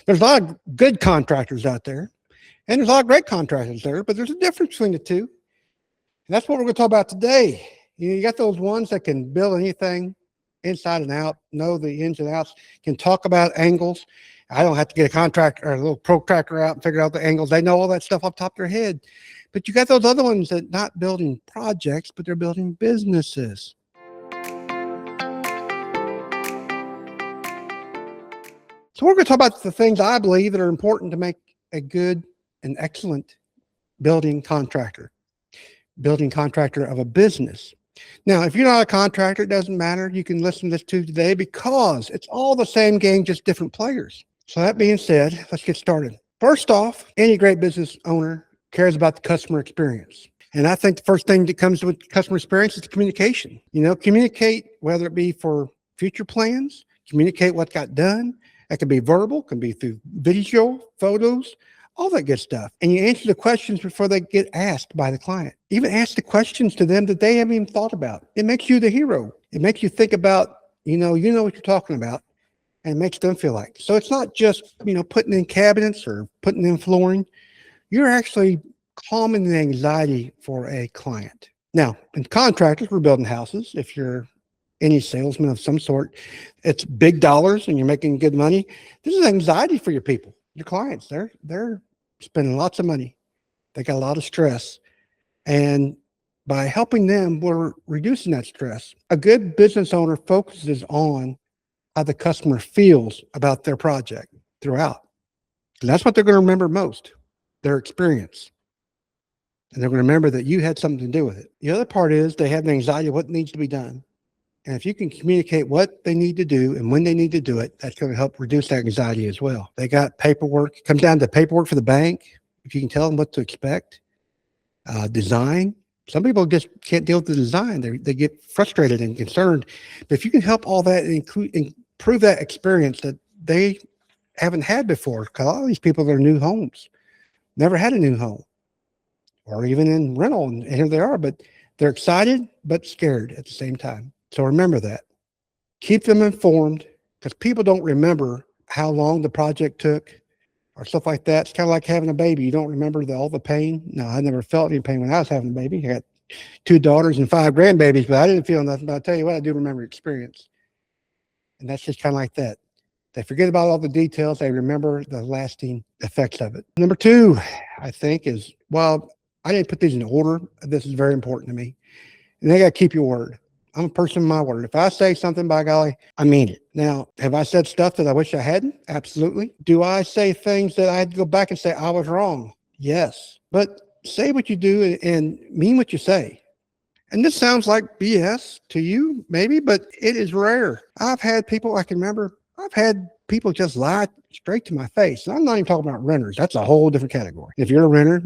There's a lot of good contractors out there, and there's a lot of great contractors there, but there's a difference between the two. And that's what we're going to talk about today. You got those ones that can build anything inside and out, know the ins and outs, can talk about angles. I don't have to get a contractor or a little protractor out and figure out the angles. They know all that stuff off the top of their head. But you got those other ones that not building projects, but they're building businesses. So we're going to talk about the things I believe that are important to make a good and excellent building contractor of a business. Now, if you're not a contractor, it doesn't matter. You can listen to this too today because it's all the same game, just different players. So that being said, let's get started. First off, any great business owner cares about the customer experience. And I think the first thing that comes with customer experience is communication. Communicate, whether it be for future plans, communicate what got done. That can be verbal, can be through video, photos, all that good stuff. And you answer the questions before they get asked by the client. Even ask the questions to them that they haven't even thought about. It makes you the hero. It makes you think about, you know what you're talking about, and it makes them feel like. So it's not just, putting in cabinets or putting in flooring. You're actually calming the anxiety for a client. Now, in contractors, we're building houses. If you're any salesman of some sort, it's big dollars and you're making good money. This is anxiety for your people, your clients. They're spending lots of money. They got a lot of stress. And by helping them, we're reducing that stress. A good business owner focuses on how the customer feels about their project throughout. And that's what they're going to remember most, their experience. And they're going to remember that you had something to do with it. The other part is they have the anxiety of what needs to be done. And if you can communicate what they need to do and when they need to do it, that's going to help reduce that anxiety as well. They got paperwork. It comes down to paperwork for the bank. If you can tell them what to expect. Design. Some people just can't deal with the design. They get frustrated and concerned. But if you can help all that and improve that experience that they haven't had before, because a lot of these people are new homes, never had a new home, or even in rental, and here they are, but they're excited but scared at the same time. So remember that. Keep them informed, because people don't remember how long the project took or stuff like that. It's kind of like having a baby. You don't remember all the pain. No, I never felt any pain when I was having a baby. I got 2 daughters and 5 grandbabies, but I didn't feel nothing. But I'll tell you what, I do remember experience. And that's just kind of like that. They forget about all the details. They remember the lasting effects of it. Number 2, I think, is, well, I didn't put these in order. This is very important to me. And they got to keep your word. I'm a person of my word. If I say something, by golly, I mean it. Now, have I said stuff that I wish I hadn't? Absolutely. Do I say things that I had to go back and say I was wrong? Yes. But say what you do and mean what you say. And this sounds like BS to you, maybe, but it is rare. I've had people, I've had people just lie straight to my face. And I'm not even talking about renters. That's a whole different category. If you're a renter,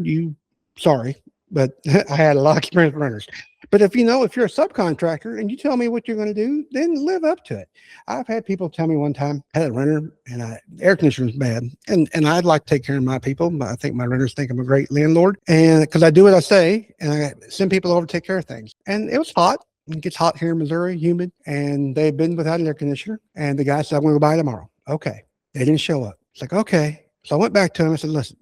sorry, but I had a lot of experience with renters. But if you're a subcontractor and you tell me what you're going to do, then live up to it. I've had people tell me one time, I had a renter and the air conditioner was bad. And I'd like to take care of my people. I think my renters think I'm a great landlord. And because I do what I say, and I send people over to take care of things. And it was hot. It gets hot here in Missouri, humid. And they've been without an air conditioner. And the guy said, I'm going to go buy it tomorrow. Okay. They didn't show up. It's like, okay. So I went back to him and said, listen,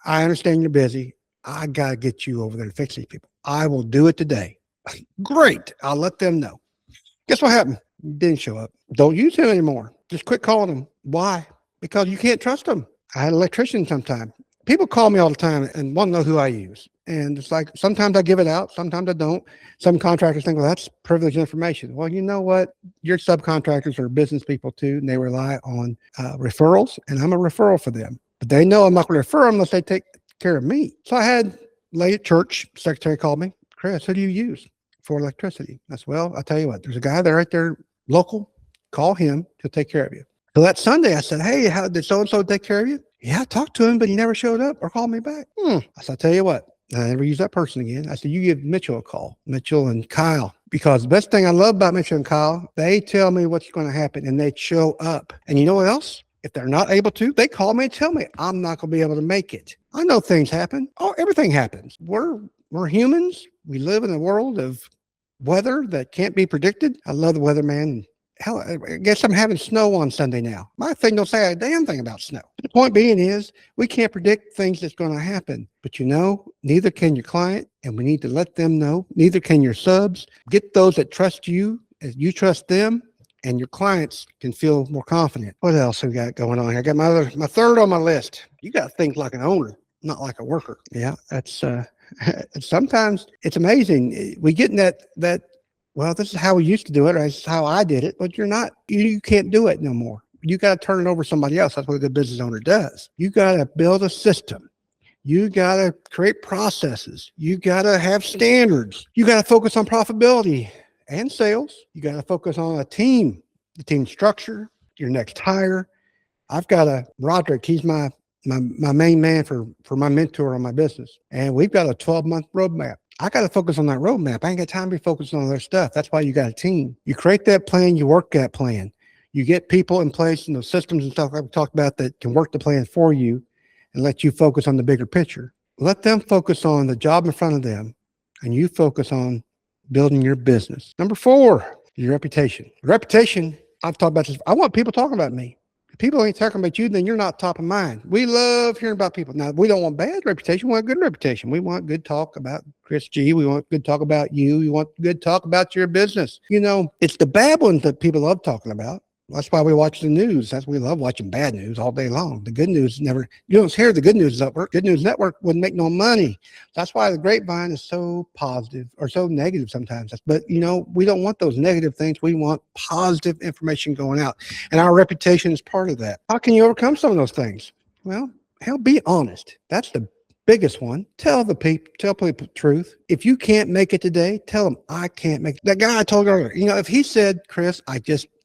I understand you're busy. I got to get you over there to fix these people. I will do it today. Great. I'll let them know. Guess what happened? Didn't show up. Don't use him anymore. Just quit calling him. Why? Because you can't trust them. I had an electrician sometime. People call me all the time and want to know who I use. And it's like, sometimes I give it out. Sometimes I don't. Some contractors think, well, that's privileged information. Well, you know what? Your subcontractors are business people too, and they rely on referrals, and I'm a referral for them. But they know I'm not going to refer them unless they take care of me. So I had lady at church, secretary called me, Chris, who do you use for electricity? I said, well, I'll tell you what, there's a guy there right there, local, call him, he'll take care of you. So that Sunday I said, hey, how did so-and-so take care of you? Yeah, I talked to him, but he never showed up or called me back. I said, I'll tell you what, I never use that person again. I said, you give Mitchell a call, Mitchell and Kyle, because the best thing I love about Mitchell and Kyle, they tell me what's going to happen and they show up. And you know what else? If they're not able to, they call me and tell me I'm not going to be able to make it. I know things happen. Oh, everything happens. We're humans. We live in a world of weather that can't be predicted. I love the weatherman. hell, I guess I'm having snow on Sunday now. My thing don't say a damn thing about snow. The point being is we can't predict things that's going to happen. But neither can your client, and we need to let them know. Neither can your subs. Get those that trust you as you trust them, and your clients can feel more confident. What else we got going on? I got my third on my list. You got to think like an owner, not like a worker. Yeah, that's sometimes it's amazing. We get in that. Well, this is how we used to do it, or this is how I did it, but you can't do it no more. You got to turn it over to somebody else. That's what a good business owner does. You got to build a system. You got to create processes. You got to have standards. You got to focus on profitability and sales. You got to focus on a team, the team structure, your next hire. I've got Roderick. He's my main man for my mentor on my business. And we've got a 12-month roadmap. I got to focus on that roadmap. I ain't got time to be focused on other stuff. That's why you got a team. You create that plan, you work that plan. You get people in place and the systems and stuff like we talked about that can work the plan for you and let you focus on the bigger picture. Let them focus on the job in front of them, and you focus on building your business. Number 4, your reputation. Reputation, I've talked about this. I want people talking about me. If people ain't talking about you, then you're not top of mind. We love hearing about people. Now, we don't want bad reputation. We want good reputation. We want good talk about Chris G. We want good talk about you. We want good talk about your business. It's the bad ones that people love talking about. That's why we watch the news. We love watching bad news all day long. The good news you don't hear the good news network. Good News Network wouldn't make no money. That's why the grapevine is so positive or so negative sometimes. But, we don't want those negative things. We want positive information going out. And our reputation is part of that. How can you overcome some of those things? Well, hell, be honest. That's the biggest one. Tell people the truth. If you can't make it today, tell them I can't make it. That guy I told you earlier, if he said, Chris,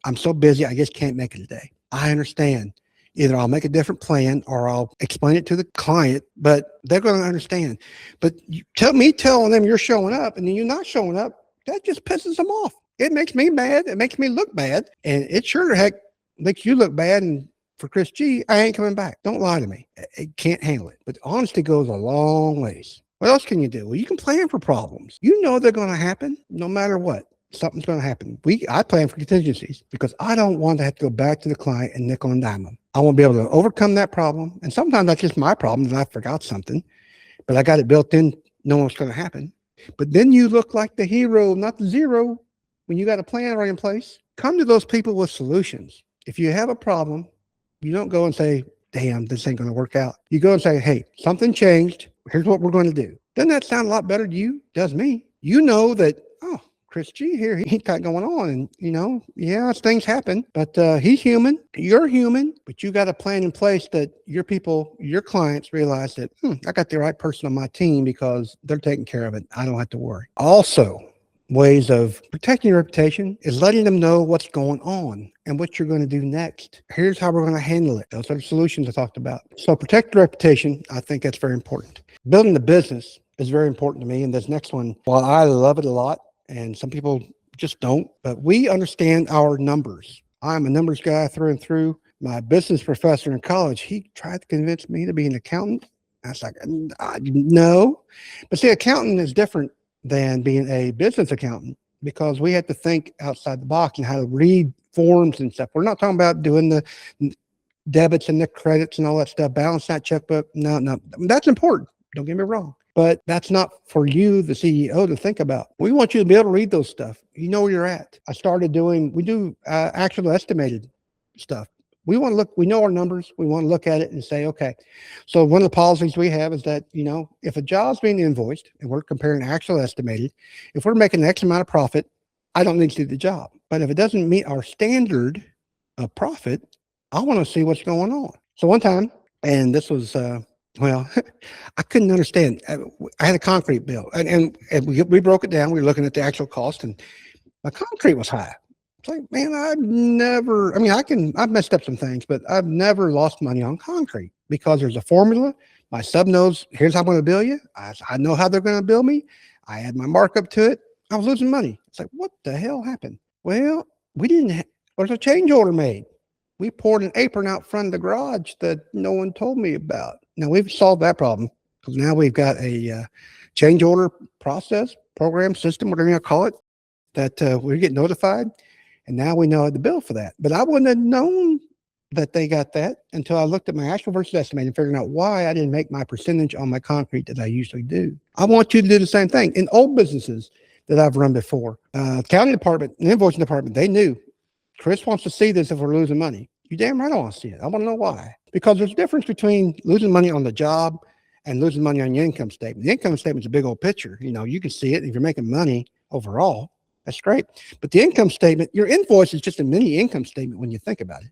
I'm so busy, I just can't make it today. I understand. Either I'll make a different plan or I'll explain it to the client, but they're going to understand. But telling them you're showing up and then you're not showing up, that just pisses them off. It makes me mad. It makes me look bad. And it sure heck makes you look bad. And for Chris G, I ain't coming back. Don't lie to me. I can't handle it. But honesty goes a long ways. What else can you do? Well, you can plan for problems. They're going to happen no matter what. Something's going to happen. I plan for contingencies because I don't want to have to go back to the client and nickel and dime them. I want to be able to overcome that problem. And sometimes that's just my problem that I forgot something, but I got it built in, knowing what's going to happen. But then you look like the hero, not the zero. When you got a plan right in place, come to those people with solutions. If you have a problem, you don't go and say, damn, this ain't going to work out. You go and say, hey, something changed. Here's what we're going to do. Doesn't that sound a lot better to you? Does me. You know that, oh, Chris G here, he's got going on. And, yeah, things happen, but he's human. You're human, but you got a plan in place that your people, your clients realize that, I got the right person on my team because they're taking care of it. I don't have to worry. Also, ways of protecting your reputation is letting them know what's going on and what you're going to do next. Here's how we're going to handle it. Those are the solutions I talked about. So protect your reputation. I think that's very important. Building the business is very important to me. And this next one, while I love it a lot, and some people just don't, but we understand our numbers. I'm a numbers guy through and through. My business professor in college, he tried to convince me to be an accountant. I was like, no. But see, accountant is different than being a business accountant because we have to think outside the box and how to read forms and stuff. We're not talking about doing the debits and the credits and all that stuff, balance that checkbook. No. That's important. Don't get me wrong. But that's not for you, the CEO, to think about. We want you to be able to read those stuff. You know where you're at. We do actual estimated stuff. We want to look, we know our numbers. We want to look at it and say, okay. So one of the policies we have is that, if a job's being invoiced and we're comparing actual estimated, if we're making X amount of profit, I don't need to do the job. But if it doesn't meet our standard of profit, I want to see what's going on. So one time, and this was, I couldn't understand. I had a concrete bill and we broke it down. We were looking at the actual cost and my concrete was high. It's like, man, I've messed up some things, but I've never lost money on concrete because there's a formula. My sub knows, here's how I'm going to bill you. I know how they're going to bill me. I add my markup to it. I was losing money. It's like, what the hell happened? Well, there's a change order made. We poured an apron out front of the garage that no one told me about. Now we've solved that problem because now we've got a change order process, program, system, whatever you call it, that we get notified. And now we know the bill for that. But I wouldn't have known that they got that until I looked at my actual versus estimated and figuring out why I didn't make my percentage on my concrete that I usually do. I want you to do the same thing. In old businesses that I've run before, county department, and invoicing department, they knew Chris wants to see this if we're losing money. You damn right I want to see it. I want to know why. Because there's a difference between losing money on the job and losing money on your income statement. The income statement's a big old picture. You can see it. If you're making money overall, that's great. But the income statement, your invoice is just a mini income statement when you think about it.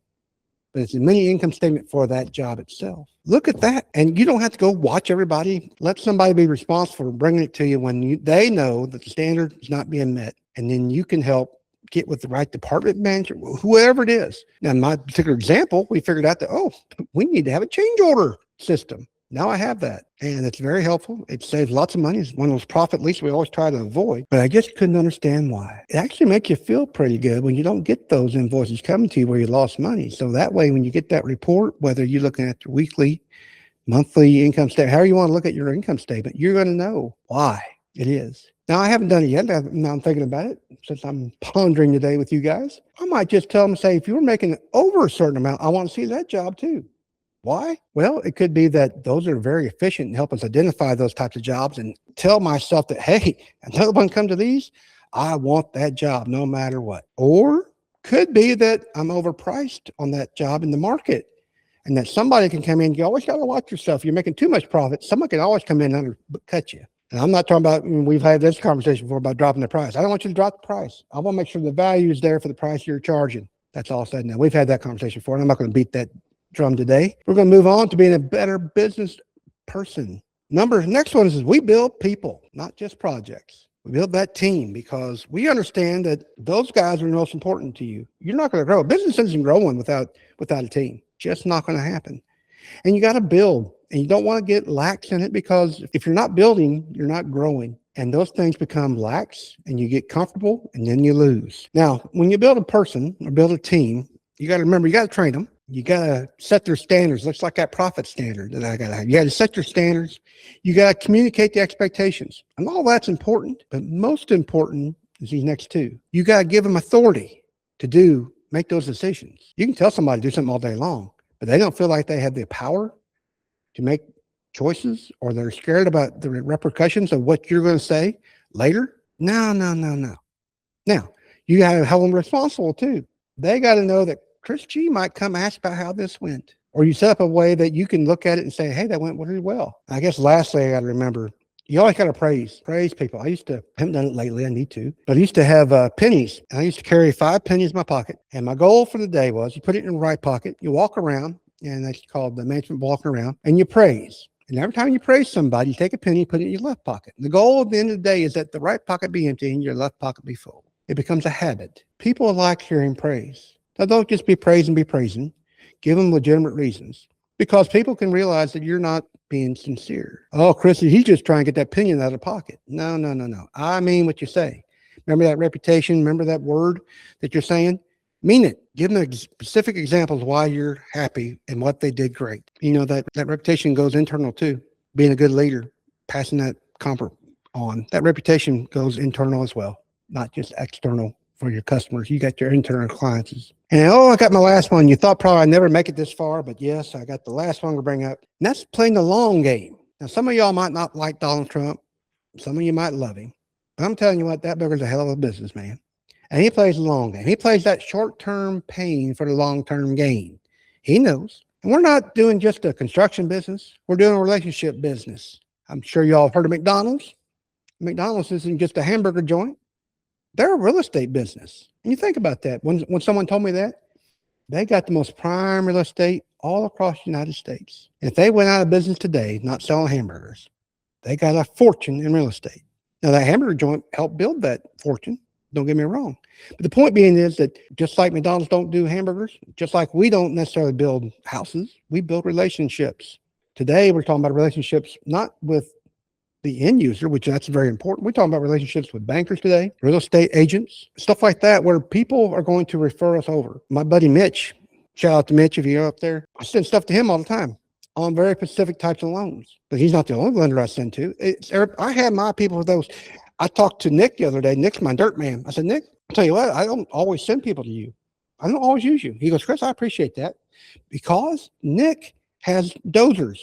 But it's a mini income statement for that job itself. Look at that. And you don't have to go watch everybody. Let somebody be responsible for bringing it to you when they know that the standard is not being met. And then you can help get with the right department manager, whoever it is. Now, in my particular example, we figured out that, we need to have a change order system. Now I have that, and it's very helpful. It saves lots of money. It's one of those profit leaks we always try to avoid, but I just couldn't understand why. It actually makes you feel pretty good when you don't get those invoices coming to you where you lost money. So that way, when you get that report, whether you're looking at your weekly, monthly income statement, however you want to look at your income statement, you're going to know why it is. Now, I haven't done it yet. Now I'm thinking about it since I'm pondering today with you guys. I might just tell them, say, if you were making over a certain amount, I want to see that job too. Why? Well, it could be that those are very efficient and help us identify those types of jobs and tell myself that, hey, another one come to these, I want that job no matter what. Or could be that I'm overpriced on that job in the market and that somebody can come in. You always got to watch yourself. You're making too much profit. Someone can always come in and undercut you. And I'm not talking about, we've had this conversation before about dropping the price. I don't want you to drop the price. I want to make sure the value is there for the price you're charging. That's all said now. We've had that conversation before, and I'm not going to beat that drum today. We're going to move on to being a better business person. Next one is we build people, not just projects. We build that team because we understand that those guys are the most important to you. You're not going to grow. Business isn't growing without a team. Just not going to happen. And you got to build, and you don't want to get lax in it because if you're not building, you're not growing. And those things become lax and you get comfortable and then you lose. Now, when you build a person or build a team, you got to remember, you got to train them. You got to set their standards. Looks like that profit standard that I got to have. You got to set your standards. You got to communicate the expectations. And all that's important, but most important is these next two. You got to give them authority to make those decisions. You can tell somebody to do something all day long, but they don't feel like they have the power to make choices, or they're scared about the repercussions of what you're going to say later. No. Now, you got to hold them responsible too. They got to know that Chris G might come ask about how this went, or you set up a way that you can look at it and say, hey, that went really well. I guess lastly, I got to remember, you always got to praise people. I haven't done it lately. I need to, but I used to have pennies. I used to carry 5 pennies in my pocket. And my goal for the day was you put it in the right pocket, you walk around, and that's called the management walking around, and you praise. And every time you praise somebody, you take a penny, put it in your left pocket. The goal at the end of the day is that the right pocket be empty and your left pocket be full. It becomes a habit. People like hearing praise. Now, don't just be praising. Give them legitimate reasons, because people can realize that you're not being sincere. Oh, Chris, he's just trying to get that penny out of the pocket. No. I mean what you say. Remember that reputation? Remember that word that you're saying? Mean it. Give them specific examples why you're happy and what they did great. That reputation goes internal too. Being a good leader, passing that comfort on. That reputation goes internal as well, not just external for your customers. You got your internal clients. And I got my last one. You thought probably I'd never make it this far, but yes, I got the last one to bring up. And that's playing the long game. Now, some of y'all might not like Donald Trump. Some of you might love him. But I'm telling you what, that bugger's a hell of a businessman. And he plays the long game. He plays that short-term pain for the long-term gain. He knows. And we're not doing just a construction business. We're doing a relationship business. I'm sure y'all have heard of McDonald's. McDonald's isn't just a hamburger joint. They're a real estate business. And you think about that. When someone told me that, they got the most prime real estate all across the United States. And if they went out of business today, not selling hamburgers, they got a fortune in real estate. Now, that hamburger joint helped build that fortune. Don't get me wrong. But the point being is that just like McDonald's don't do hamburgers, just like we don't necessarily build houses, we build relationships. Today, we're talking about relationships not with the end user, which that's very important. We're talking about relationships with bankers today, real estate agents, stuff like that, where people are going to refer us over. My buddy Mitch, shout out to Mitch if you're up there. I send stuff to him all the time on very specific types of loans, but he's not the only lender I send to. I have my people with those. I talked to Nick the other day. Nick's my dirt man. I said, Nick, I'll tell you what, I don't always send people to you. I don't always use you. He goes, Chris, I appreciate that because Nick has dozers.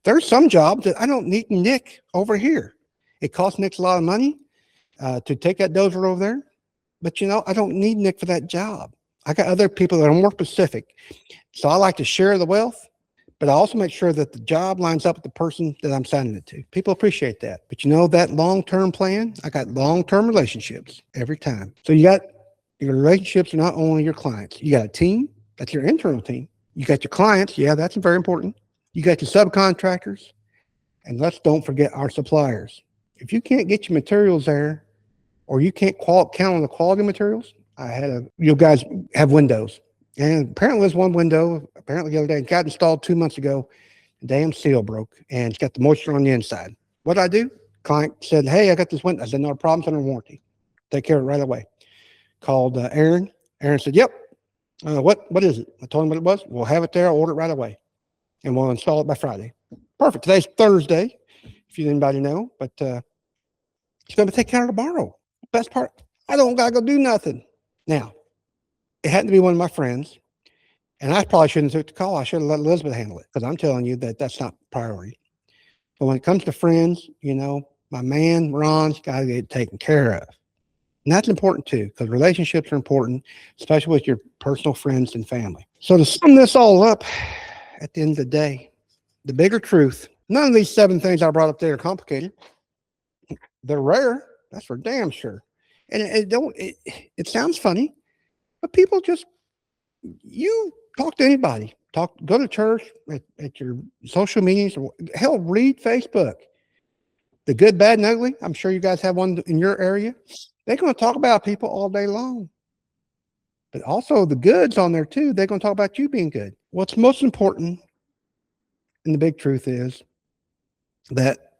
There's some jobs that I don't need Nick over here. It costs Nick a lot of money to take that dozer over there. But, I don't need Nick for that job. I got other people that are more specific. So I like to share the wealth, but I also make sure that the job lines up with the person that I'm signing it to. People appreciate that. But that long-term plan, I got long-term relationships every time. So you got your relationships are not only your clients. You got a team. That's your internal team. You got your clients. Yeah, that's very important. You got your subcontractors. And let's don't forget our suppliers. If you can't get your materials there, or you can't count on the quality materials, you guys have windows. And apparently there's one window, apparently the other day, it got installed 2 months ago. The damn seal broke and it's got the moisture on the inside. What did I do? Client said, hey, I got this window. I said, no problems, under warranty. Take care of it right away. Called Aaron. Aaron said, yep. What is it? I told him what it was. We'll have it there. I'll order it right away. And we'll install it by Friday. Perfect. Today's Thursday, if you anybody know. But he's going to take care of it tomorrow. Best part, I don't got to go do nothing. Now, it happened to be one of my friends, and I probably shouldn't have took the call. I should have let Elizabeth handle it because I'm telling you that's not priority. But when it comes to friends, my man, Ron's got to get taken care of. And that's important too, because relationships are important, especially with your personal friends and family. So to sum this all up, at the end of the day, the bigger truth, none of these 7 things I brought up there are complicated. They're rare. That's for damn sure. And it sounds funny, but people you talk to anybody, go to church, at your social meetings, or hell, read Facebook. The good, bad, and ugly. I'm sure you guys have one in your area. They're going to talk about people all day long. But also the goods on there too. They're going to talk about you being good. What's most important, and the big truth is that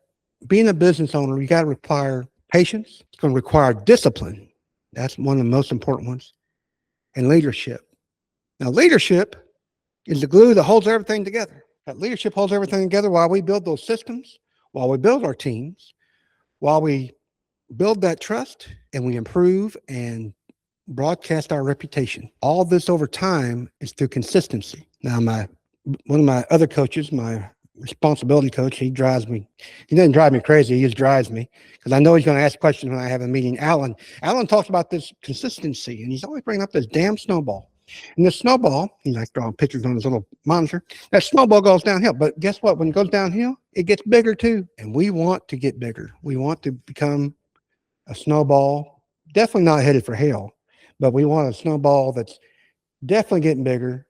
being a business owner, you got to require patience. It's going to require discipline. That's one of the most important ones. And leadership. Now, leadership is the glue that holds everything together. That leadership holds everything together while we build those systems, while we build our teams, while we build that trust, and we improve and broadcast our reputation. All this over time is through consistency. Now, one of my other coaches, my responsibility coach, he drives me. He doesn't drive me crazy. He just drives me because I know he's going to ask questions when I have a meeting. Alan talks about this consistency, and he's always bringing up this damn snowball. And this snowball, he likes drawing pictures on his little monitor. That snowball goes downhill. But guess what? When it goes downhill, it gets bigger too. And we want to get bigger. We want to become a snowball, definitely not headed for hell, but we want a snowball that's definitely getting bigger,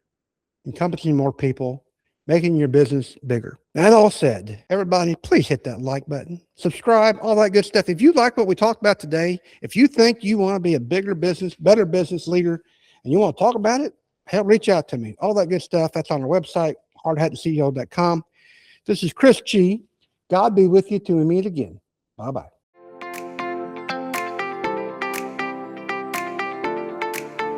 encompassing more people, making your business bigger. That all said, everybody, please hit that like button, subscribe, all that good stuff. If you like what we talked about today, if you think you want to be a bigger business, better business leader, and you want to talk about it, hell, reach out to me. All that good stuff, that's on our website, hardhatceo.com. This is Chris G. God be with you till we meet again. Bye-bye.